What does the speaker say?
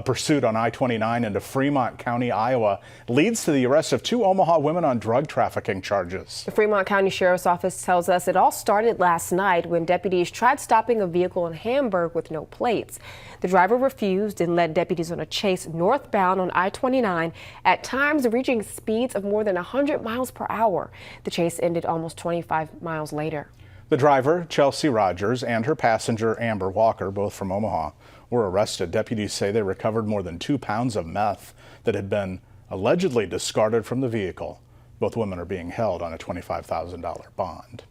A pursuit on I-29 into Fremont County, Iowa, leads to the arrest of two Omaha women on drug trafficking charges. The Fremont County Sheriff's Office tells us it all started last night when deputies tried stopping a vehicle in Hamburg with no plates. The driver refused and led deputies on a chase northbound on I-29, at times reaching speeds of more than 100 miles per hour. The chase ended almost 25 miles later. The driver, Chelsi Rogers, and her passenger, Amber Walker, both from Omaha, were arrested. Deputies say they recovered more than 2 pounds of meth that had been allegedly discarded from the vehicle. Both women are being held on a $25,000 bond.